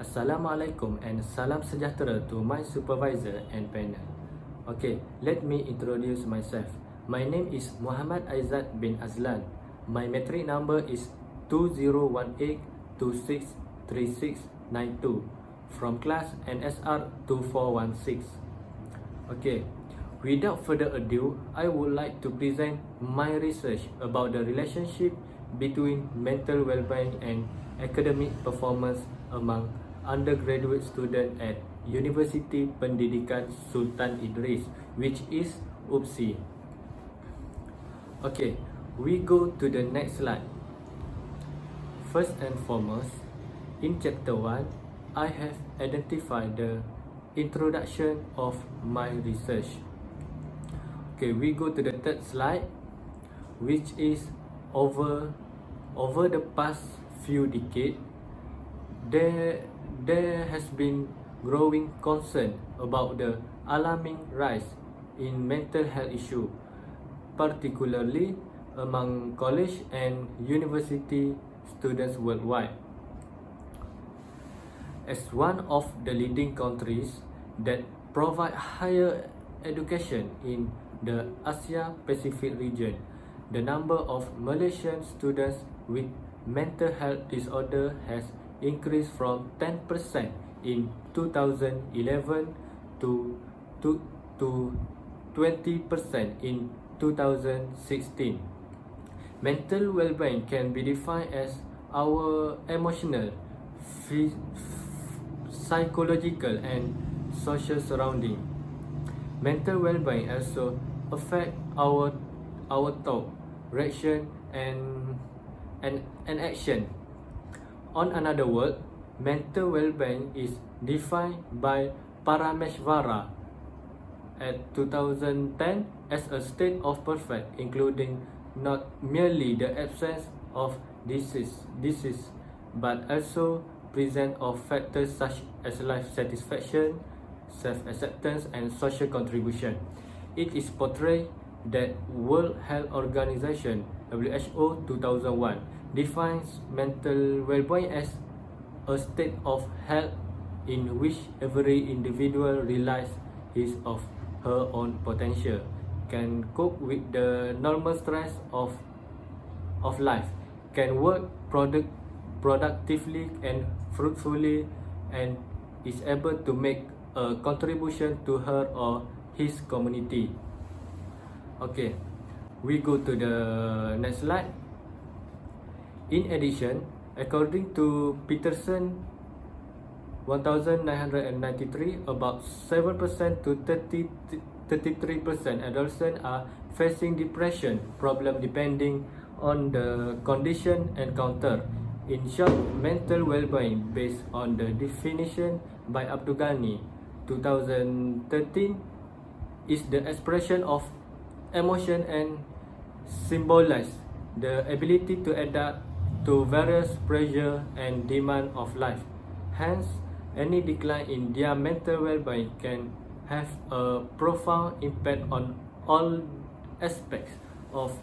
Assalamualaikum and salam sejahtera to my supervisor and panel. Okay, let me introduce myself. My name is Muhammad Aizat bin Azlan. My metric number is 2018263692 from class NSR 2416. Okay, without further ado, I would like to present my research about the relationship between mental well-being and academic performance among undergraduate student at University Pendidikan Sultan Idris, which is UPSI. Okay, we go to the next slide. First and foremost, in chapter 1, I have identified the introduction of my research. Okay, we go to the third slide, which is over the past few decades, there has been growing concern about the alarming rise in mental health issue, particularly among college and university students worldwide. As one of the leading countries that provide higher education in the Asia Pacific region, the number of Malaysian students with mental health disorder has increased from 10% in 2011 to 20% in 2016. Mental well-being can be defined as our emotional, psychological and social surrounding. Mental well-being also affect our thought, reaction and action. On another word, mental well-being is defined by Parameshvara at 2010 as a state of perfect, including not merely the absence of disease, but also presence of factors such as life satisfaction, self-acceptance and social contribution. It is portrayed that World Health Organization WHO 2001 defines mental well-being as a state of health in which every individual realizes his or her own potential, can cope with the normal stress of life, can work productively and fruitfully, and is able to make a contribution to her or his community. Okay, we go to the next slide. In addition, according to Peterson 1993, about 7% to 33% adolescents are facing depression problem depending on the condition encountered. In short, mental well-being based on the definition by Abdugani 2013 is the expression of emotion and symbolize the ability to adapt to various pressure and demand of life. Hence, any decline in their mental well-being can have a profound impact on all aspects of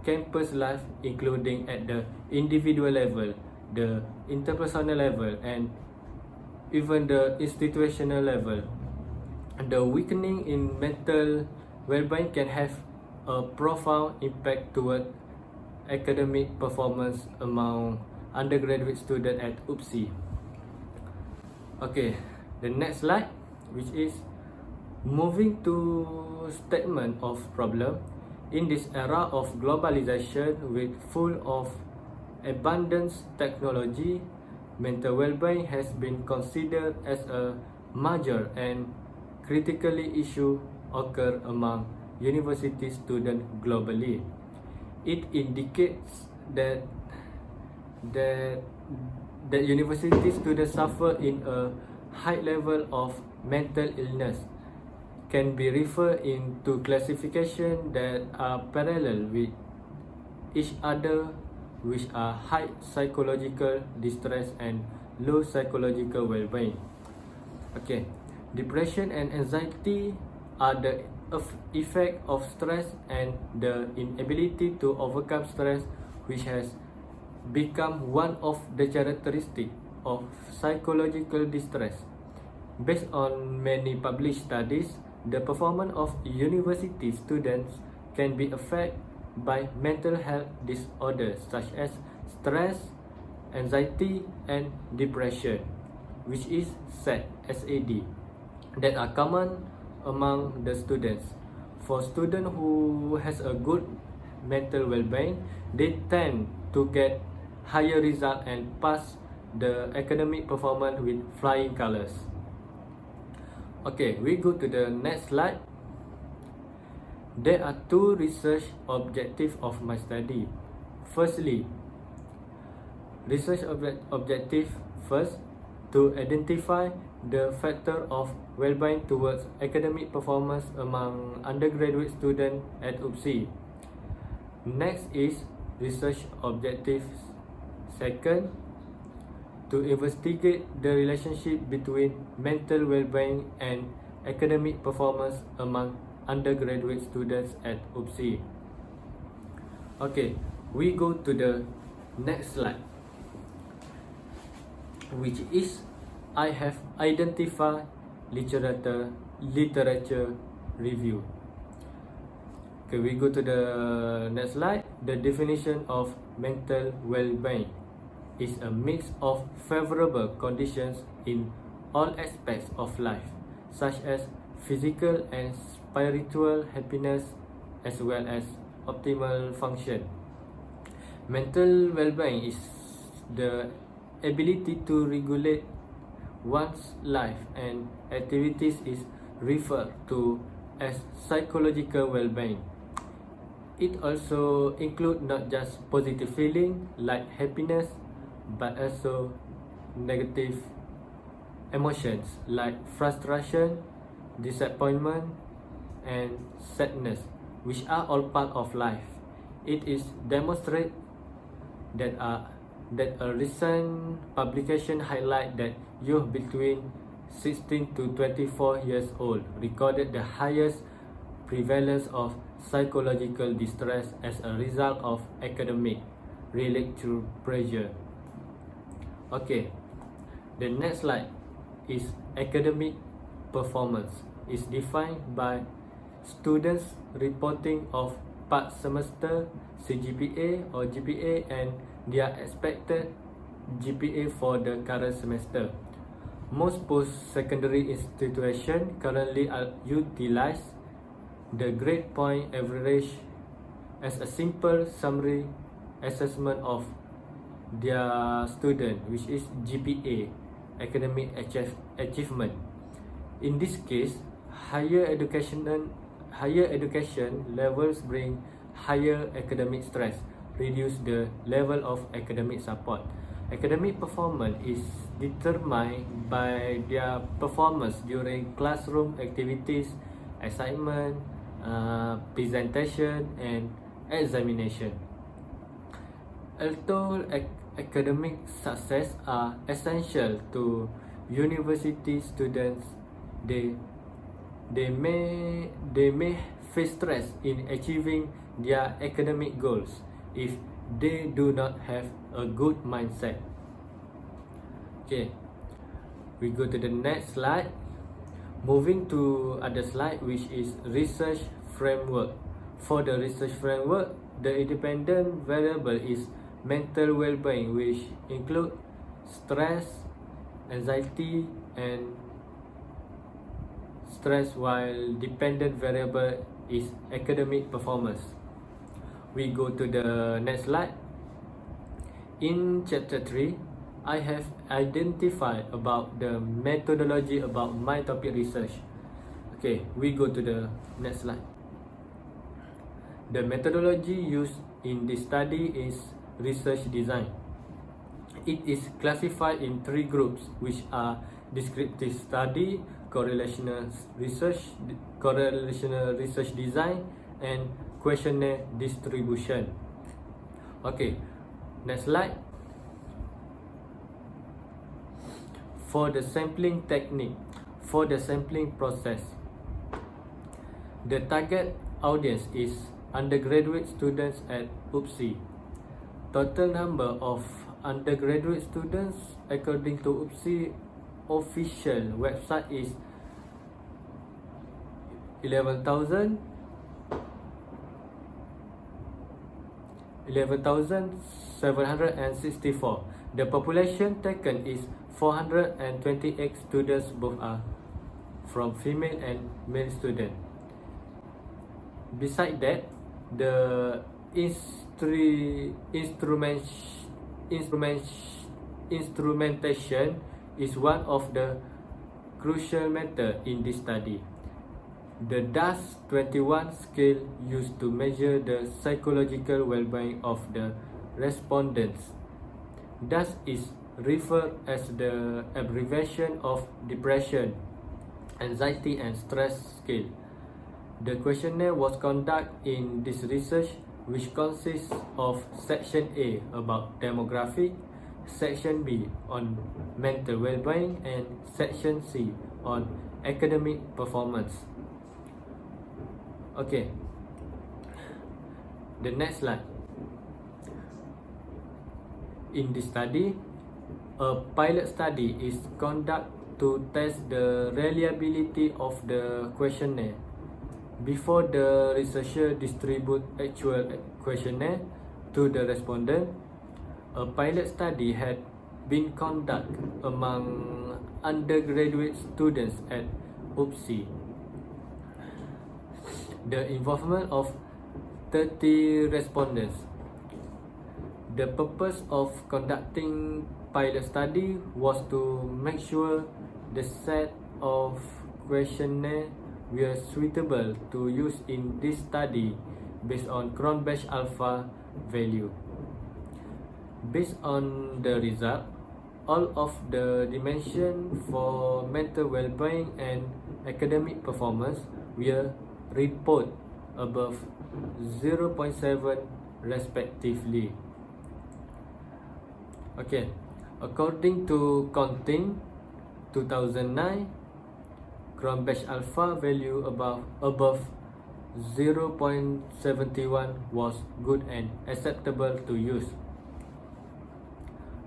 campus life, including at the individual level, the interpersonal level, and even the institutional level. The weakening in mental well-being can have a profound impact toward academic performance among undergraduate students at UPSI. Okay, the next slide, which is moving to statement of problem. In this era of globalization with full of abundance technology, mental well-being has been considered as a major and critically issue occur among university students globally. It indicates that university students suffer in a high level of mental illness can be referred into classification that are parallel with each other, which are high psychological distress and low psychological well-being. Okay, depression and anxiety are the effect of stress and the inability to overcome stress, which has become one of the characteristics of psychological distress. Based on many published studies, the performance of university students can be affected by mental health disorders such as stress, anxiety, and depression, which is SAD, that are common among the students. For students who has a good mental well-being, they tend to get higher result and pass the academic performance with flying colors. Okay, we go to the next slide. There are two research objectives of my study. Firstly, research objective first, to identify the factor of well-being towards academic performance among undergraduate students at UPSI. Next is research objective second, to investigate the relationship between mental well-being and academic performance among undergraduate students at UPSI. Okay, we go to the next slide, which is I have identified literature review. Okay, we go to the next slide. The definition of mental well-being is a mix of favorable conditions in all aspects of life, such as physical and spiritual happiness, as well as optimal function. Mental well-being is the ability to regulate one's life and activities is referred to as psychological well-being. It also includes not just positive feeling like happiness, but also negative emotions like frustration, disappointment, and sadness, which are all part of life. It is demonstrated that a recent publication highlight that youth between 16 to 24 years old recorded the highest prevalence of psychological distress as a result of academic related pressure. Okay, the next slide is academic performance. Is defined by students reporting of past semester CGPA or GPA and their expected GPA for the current semester. Most post-secondary institutions currently utilize the grade point average as a simple summary assessment of their student, which is GPA, academic achievement. In this case, higher education levels bring higher academic stress, reduce the level of academic support. Academic performance is determined by their performance during classroom activities, assignment, presentation, and examination. Although academic success are essential to university students, they may face stress in achieving their academic goals if they do not have a good mindset. Okay, we go to the next slide. Moving to other slide, which is research framework. For the research framework, the independent variable is mental well-being, which include stress, anxiety, and stress, while dependent variable is academic performance. We go to the next slide. In chapter 3, I have identified about the methodology about my topic research. Okay, we go to the next slide. The methodology used in this study is research design. It is classified in 3 groups, which are descriptive study, correlational research design, and questionnaire distribution. Okay, next slide. For the sampling technique, for the sampling process, the target audience is undergraduate students at UPSI. Total number of undergraduate students, according to UPSI official website, is 11,764. The population taken is 428 students, both are from female and male student. Beside that, the instrumentation is one of the crucial matter in this study. The DAS-21 scale used to measure the psychological well-being of the respondents. DAS is referred as the abbreviation of depression, anxiety and stress scale. The questionnaire was conducted in this research, which consists of Section A about demographic, Section B on mental well-being, and Section C on academic performance. Okay, the next slide. In this study, a pilot study is conducted to test the reliability of the questionnaire. Before the researcher distribute actual questionnaire to the respondent, a pilot study had been conducted among undergraduate students at UPSI. The involvement of 30 respondents. The purpose of conducting pilot study was to make sure the set of questionnaire were suitable to use in this study based on Cron-Batch alpha value. Based on the result, all of the dimensions for mental well-being and academic performance were reported above 0.7 respectively. Okay, according to Counting 2009, Cron-Batch alpha value above 0.71 was good and acceptable to use.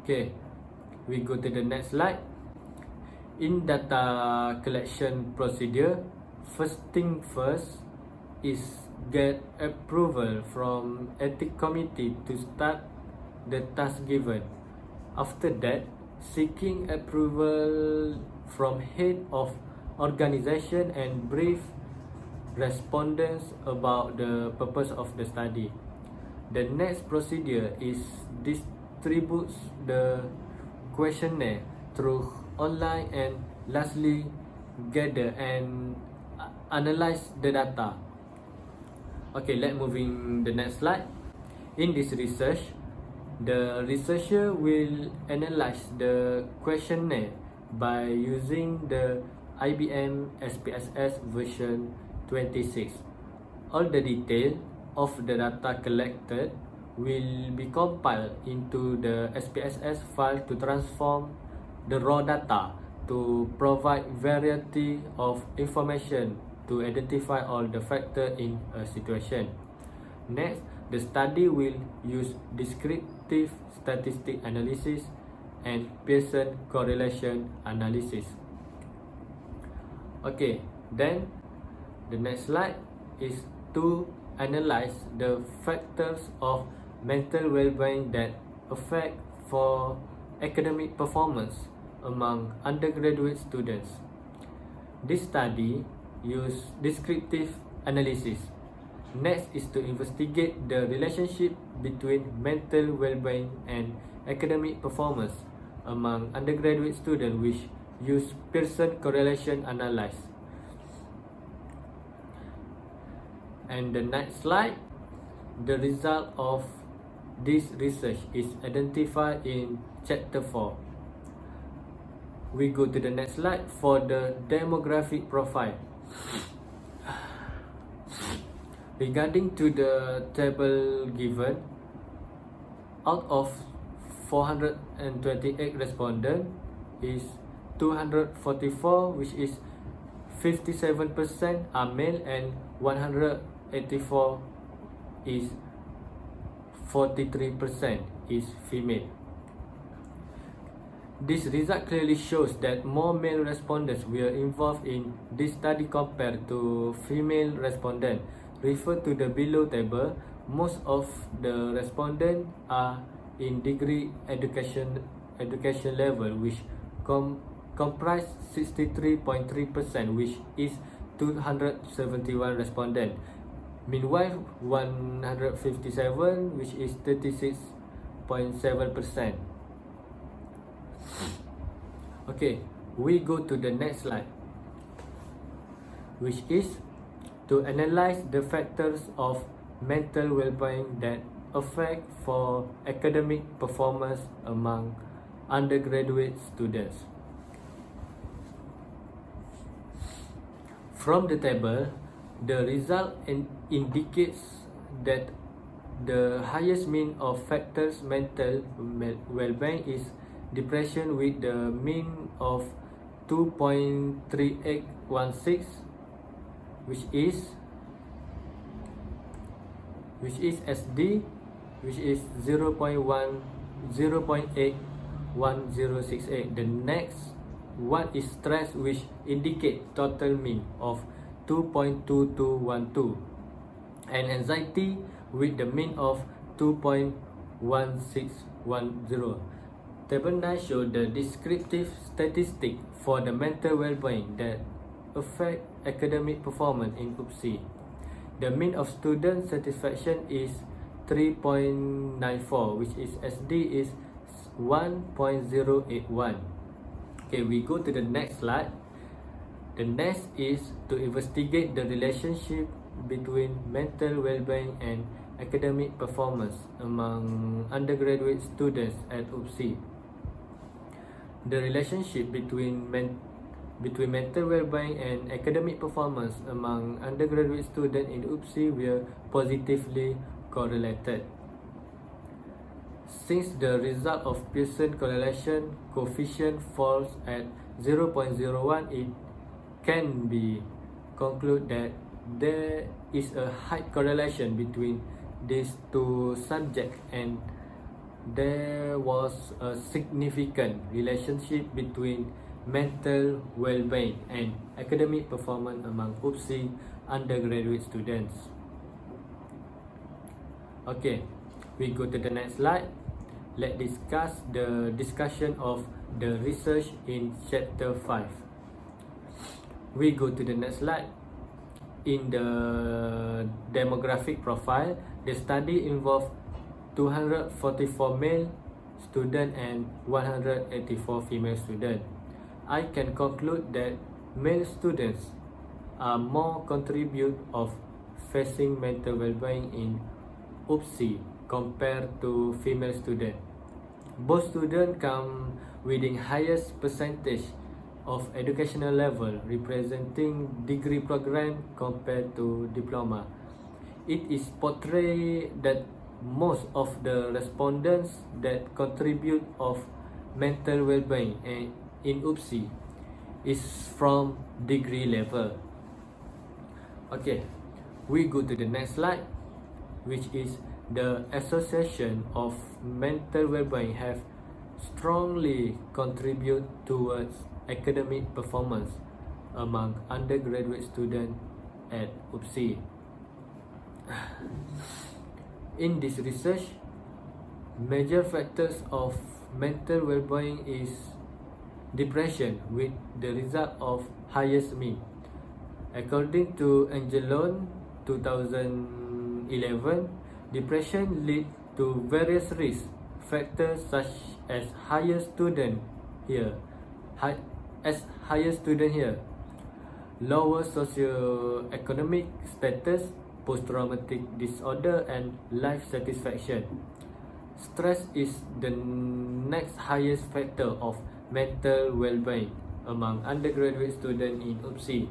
Okay, we go to the next slide. In data collection procedure, first thing first is get approval from ethics committee to start the task given. After that, seeking approval from head of organization and brief respondents about the purpose of the study. The next procedure is distributes the questionnaire through online, and lastly gather and analyze the data. Okay, let's moving the next slide. In this research, the researcher will analyze the questionnaire by using the IBM SPSS version 26. All the detail of the data collected will be compiled into the SPSS file to transform the raw data to provide variety of information to identify all the factors in a situation. Next, the study will use descriptive statistic analysis and Pearson correlation analysis. Okay, then the next slide is to analyze the factors of mental well-being that affect for academic performance among undergraduate students. This study uses descriptive analysis. Next is to investigate the relationship between mental well-being and academic performance among undergraduate students, which use Pearson correlation analysis. And the next slide, the result of this research is identified in chapter 4. We go to the next slide for the demographic profile. Regarding to the table given, out of 428 respondents is 244, which is 57% are male, and 184 is 43% is female. This result clearly shows that more male respondents were involved in this study compared to female respondents. Refer to the below table. Most of the respondents are in degree education level, which comprise 63.3%, which is 271 respondents. Meanwhile, 157, which is 36.7%. Okay, we go to the next slide, which is to analyze the factors of mental well-being that affect for academic performance among undergraduate students. From the table, the result indicates that the highest mean of factors mental well-being is depression with the mean of 2.3816, which is SD, which is 0.81068. The next one is stress, which indicate total mean of 2.2212, and anxiety with the mean of 2.1610. Table 9 shows the descriptive statistic for the mental well-being that affect academic performance in UPSI. The mean of student satisfaction is 3.94, which is SD is 1.081. Okay, we go to the next slide. The next is to investigate the relationship between mental well-being and academic performance among undergraduate students at UPSI. The relationship between mental well-being and academic performance among undergraduate students in UPSI were positively correlated. Since the result of Pearson correlation coefficient falls at 0.01, it can be concluded that there is a high correlation between these two subjects, and there was a significant relationship between mental well-being and academic performance among UPSI undergraduate students. Okay, we go to the next slide. Let's discuss the discussion of the research in chapter 5. We go to the next slide. In the demographic profile, the study involved 244 male students and 184 female students. I can conclude that male students are more contribute of facing mental well-being in UPSI compared to female students. Both students come within highest percentage of educational level, representing degree program compared to diploma. It is portrayed that most of the respondents that contribute of mental well-being in UPSI is from degree level. Okay, we go to the next slide, which is the association of mental well-being have strongly contribute towards academic performance among undergraduate students at UPSI. In this research, major factors of mental well-being is depression with the result of highest mean. According to Angelone 2011, depression leads to various risk factors such as higher student here, lower socio-economic status, post-traumatic disorder, and life satisfaction. Stress is the next highest factor of mental well-being among undergraduate students in UPSI.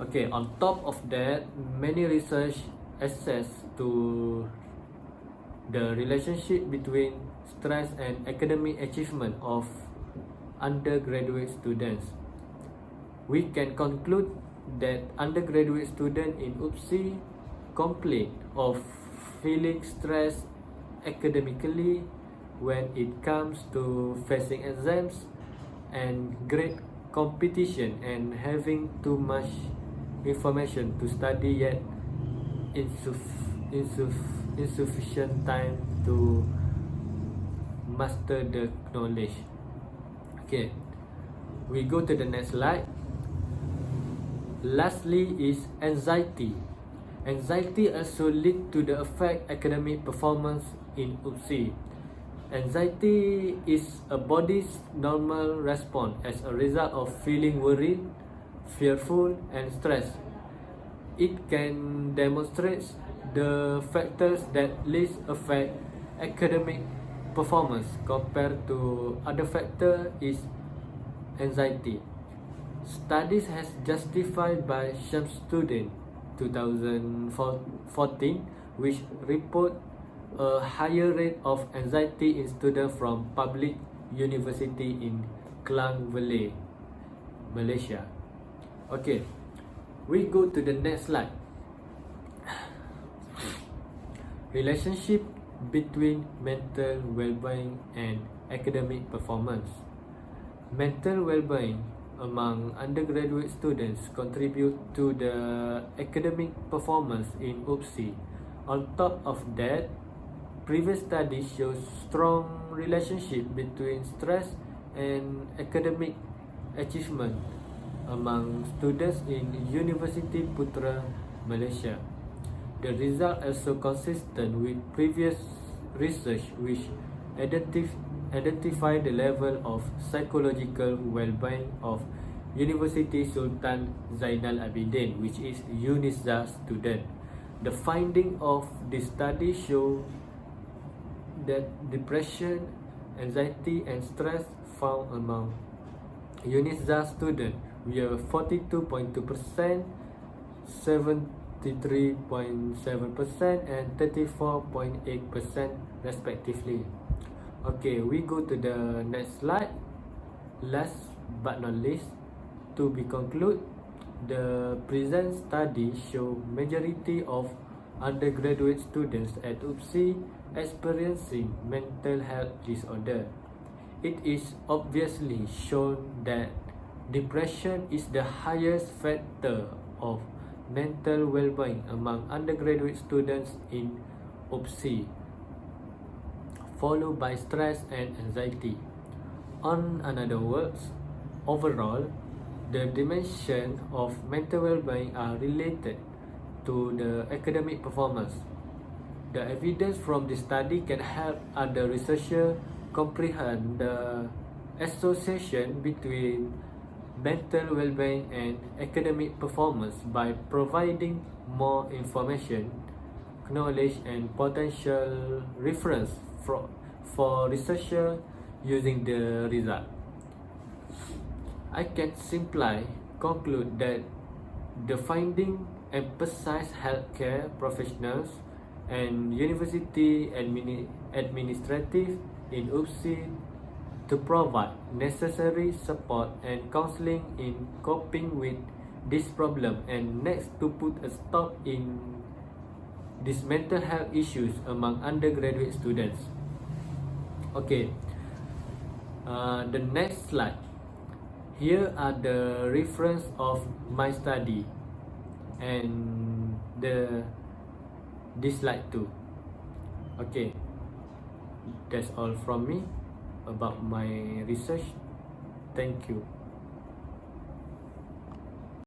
Okay, on top of that, many research assess to the relationship between stress and academic achievement of undergraduate students. We can conclude that undergraduate students in UPSI complain of feeling stressed academically when it comes to facing exams and grade competition and having too much information to study, yet insufficient time to master the knowledge. Okay, we go to the next slide. Lastly is anxiety. Anxiety also lead to the affect academic performance in UPSI. Anxiety is a body's normal response as a result of feeling worried, fearful, and stressed. It can demonstrate the factors that least affect academic performance compared to other factor is anxiety. Studies has justified by some student 2014 which report a higher rate of anxiety in students from public university in Klang Valley, Malaysia. Okay, we go to the next slide. Relationship between mental well-being and academic performance. Mental well-being among undergraduate students contribute to the academic performance in UPSI. On top of that, previous studies show strong relationship between stress and academic achievement among students in University Putra, Malaysia. The result also consistent with previous research which identify the level of psychological well-being of University Sultan Zainal Abidin, which is UNISA student. The finding of this study show that depression, anxiety, and stress found among UNISA student were 42.2%, 73.7% and 34.8% respectively. Okay, we go to the next slide. Last but not least, to be conclude, the present study show majority of undergraduate students at UPSI experiencing mental health disorder. It is obviously shown that depression is the highest factor of mental well-being among undergraduate students in UPSI, followed by stress and anxiety. On another words, overall, the dimensions of mental well-being are related to the academic performance. The evidence from this study can help other researchers comprehend the association between mental well-being and academic performance by providing more information, knowledge, and potential reference for researchers using the result. I can simply conclude that the finding emphasize healthcare professionals and university administrative in UPSI to provide necessary support and counseling in coping with this problem, and next to put a stop in these mental health issues among undergraduate students. Okay, the next slide. Here are the reference of my study and this slide too. Okay, that's all from me about my research. Thank you.